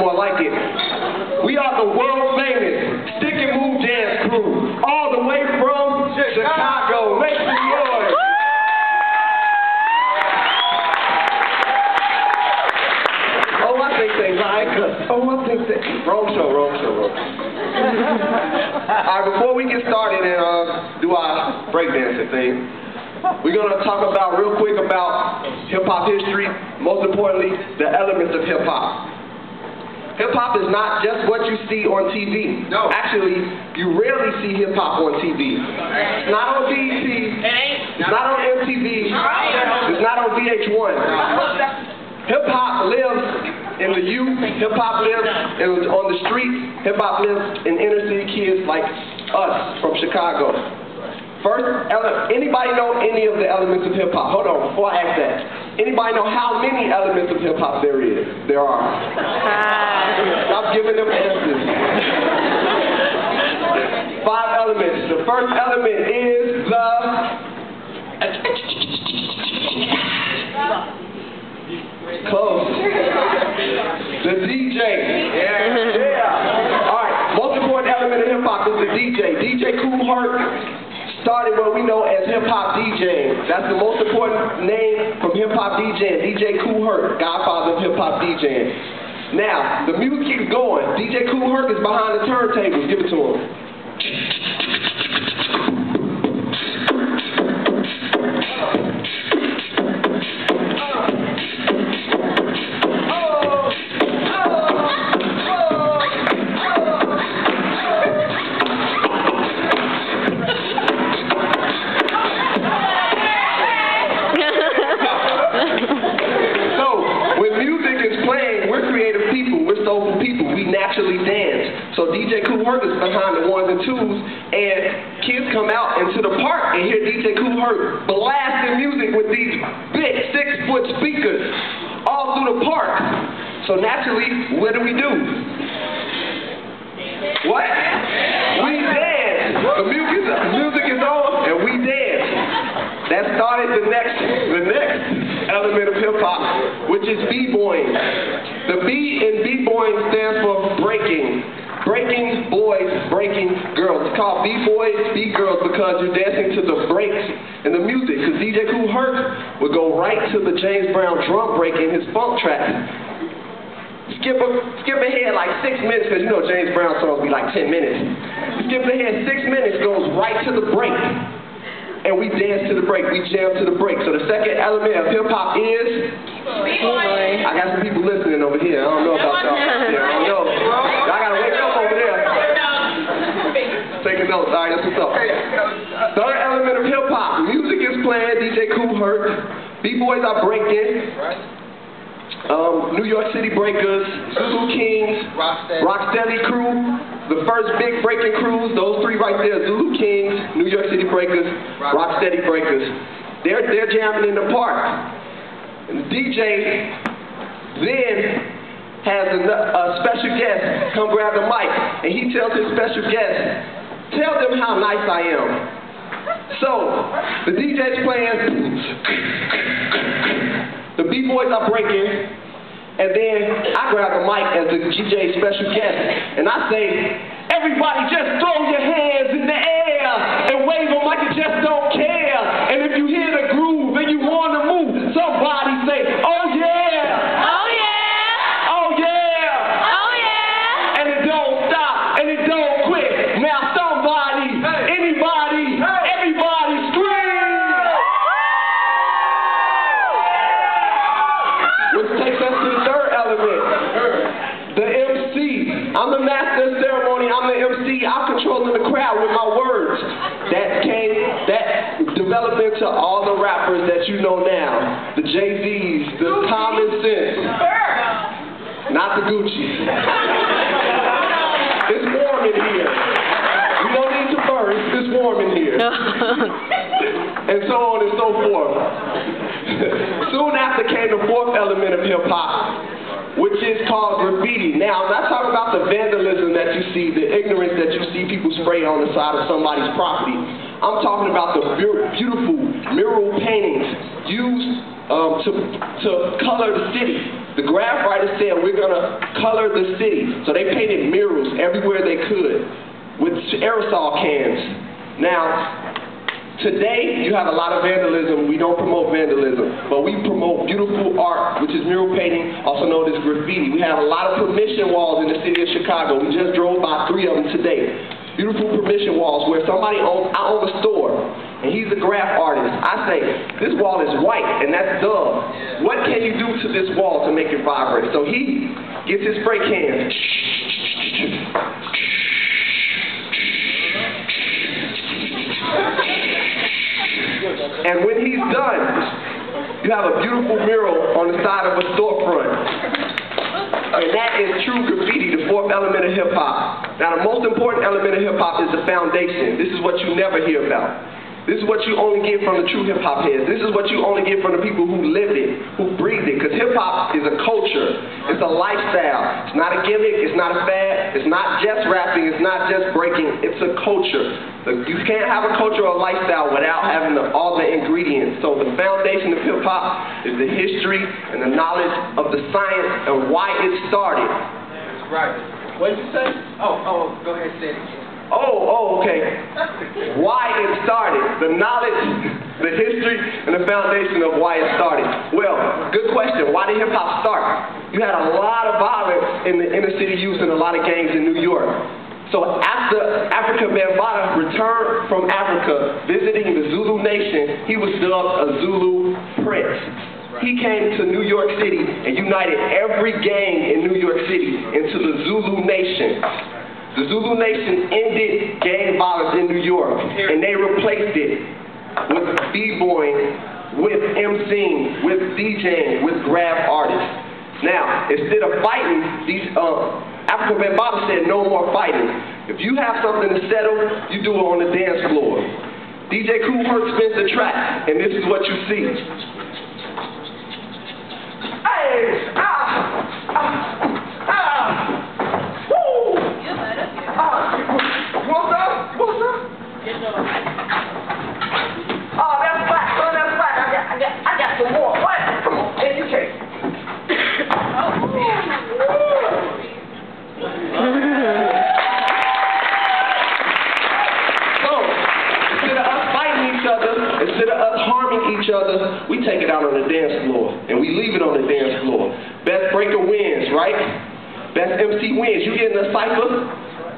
more like it. We are the world famous Stick and Move Dance Crew, all the way from Chicago. Make some noise. Oh, I think they like us. Oh, I think they... Wrong show. Alright, before we get started and do our breakdancing thing, we're going to talk about real quick about hip-hop history, most importantly, the elements of hip-hop. Hip-hop is not just what you see on TV. No. Actually, you rarely see hip-hop on TV. It's not on BET, it's not on MTV, it's not on VH1. Hip-hop lives in the youth, hip-hop lives on the streets, hip-hop lives in inner-city kids like us from Chicago. First, anybody know any of the elements of hip-hop? Hold on, before I ask that. Anybody know how many elements of hip-hop there are? Stop giving them answers. 5 elements. The first element is close. The DJ. Yeah. All right, most important element of hip-hop is the DJ. DJ Kool Herc started what we know as hip-hop DJing. That's the most important name from hip-hop DJing. DJ Kool Herc, godfather of hip-hop DJing. Now, the music keeps going. DJ Kool Herc is behind the turntables. Give it to him. Dance. So DJ Kool Herc is behind the 1s and 2s, and kids come out into the park and hear DJ Kool Herc blasting music with these big 6-foot speakers all through the park. So naturally, what do? What? We dance. The music is on, and we dance. That started the next element of hip-hop, which is b-boying. The B in b-boying stands for breaking. Breaking boys, breaking girls. It's called b-boys, b-girls because you're dancing to the breaks in the music. Because DJ Kool Herc would go right to the James Brown drum break in his funk track. Skip ahead like 6 minutes, because you know James Brown songs be like 10 minutes. Skip ahead 6 minutes, goes right to the break. And we dance to the break, we jam to the break. So the second element of hip-hop is B-boy. I got some people listening over here. I don't know about y'all. I don't know. Y'all gotta wake up over there. Taking notes, all right, that's what's up. Third element of hip-hop, music is playing, DJ Kool Herc. B-boys are breaking. New York City Breakers, Zulu Kings, Rocksteady Crew, the first big breaking crews, those 3 right there, Zulu Kings, New York City Breakers, Rocksteady Breakers. They're jamming in the park. And the DJ then has a special guest come grab the mic, and he tells his special guest, tell them how nice I am. So, the DJ's playing, the B-boys are breaking, and then I grab the mic as the DJ special guest, and I say, everybody just throw your hands in the air and wave them like you just don't care. And if you hear the groove and you want to move, somebody say, oh yeah! Oh yeah! Oh yeah! Oh yeah! And it don't stop, and it don't quit. Now somebody, anybody, everybody scream! Which takes us to the third element, the MC. I'm the master of ceremony, I'm the MC, I'm controlling the crowd with my words. That developed into all the rappers that you know now. The Jay-Z's, the Common Sense, not the Gucci's. It's warm in here. We don't need to burst, it's warm in here. And so on and so forth. Soon after came the fourth element of hip-hop, which is called graffiti. Now, I'm not talking about the vandalism that you see, the ignorance that you see people spray on the side of somebody's property. I'm talking about the beautiful mural paintings used to color the city. The graph writer said, we're going to color the city. So they painted murals everywhere they could with aerosol cans. Now, today, you have a lot of vandalism. We don't promote vandalism, but we promote beautiful art, which is mural painting, also known as graffiti. We have a lot of permission walls in the city of Chicago. We just drove by 3 of them today. Beautiful permission walls where somebody owns, I own a store, and he's a graph artist. I say, this wall is white, and that's dumb. What can you do to this wall to make it vibrate? So he gets his spray can. And when he's done, you have a beautiful mural on the side of a storefront. And that is true graffiti, the 4th element of hip-hop. Now, the most important element of hip-hop is the foundation. This is what you never hear about. This is what you only get from the true hip-hop heads. This is what you only get from the people who lived it, who breathed it. Because hip-hop is a culture. It's a lifestyle. It's not a gimmick. It's not a fad. It's not just rapping. It's not just breaking. It's a culture. You can't have a culture or lifestyle without having all the ingredients. So the foundation of hip-hop is the history and the knowledge of the science and why it started. That's right. What did you say? Oh, go ahead and say it again. Okay. Why it started. The knowledge, the history, and the foundation of why it started. Well, good question. Why did hip-hop start? You had a lot of violence in the inner city youth and a lot of gangs in New York. So after Africa Bambaataa returned from Africa, visiting the Zulu nation, he was dubbed a Zulu prince. He came to New York City and united every gang in New York City into the Zulu nation. The Zulu nation ended gang violence in New York, and they replaced it with b-boying, with MCing, with DJing, with graph artists. Now, instead of fighting, Africa Bambaataa said no more fighting. If you have something to settle, you do it on the dance floor. DJ Kool Herc spins the track, and this is what you see. Hey! That's flat, son, that's flat. I got some more. What? Come on, educate. So, instead of us fighting each other, instead of us harming each other, we take it out on the dance floor, and we leave it on the dance floor. Best breaker wins, right? Best MC wins. You get in a cypher,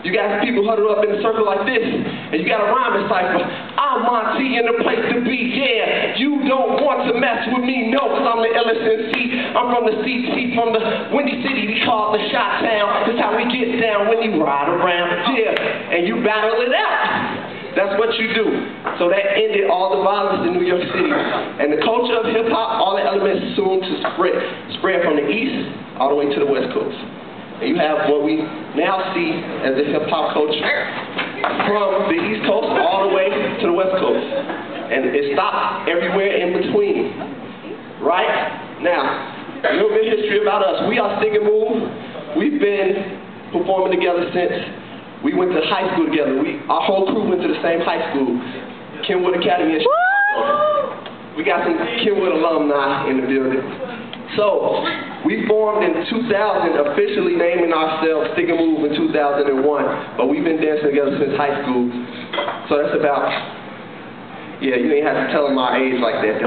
you got people huddled up in a circle like this, and you got a rhyming cipher. I'm Monty in the place to be, yeah. You don't want to mess with me, no, because I'm the illest MC. I'm from the CT, from the Windy City, we call it the Shot Town. That's how we get down when you ride around, yeah, and you battle it out. That's what you do. So that ended all the violence in New York City. And the culture of hip-hop, all the elements soon to spread from the east all the way to the west coast. And you have what we now see as the hip-hop culture from the East Coast all the way to the West Coast. And it stopped everywhere in between. Right? Now, a little bit of history about us. We are Sing and Move. We've been performing together since we went to high school together. Our whole crew went to the same high school, Kenwood Academy in Chicago. We got some Kenwood alumni in the building. So, we formed in 2000, officially naming ourselves Stick and Move in 2001, but we've been dancing together since high school. So that's about, yeah, you ain't have to tell them our age like that.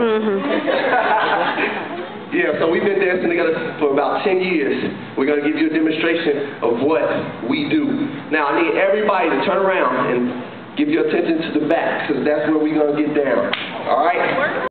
Yeah, so we've been dancing together for about 10 years. We're going to give you a demonstration of what we do. Now, I need everybody to turn around and give your attention to the back, because that's where we're going to get down. All right?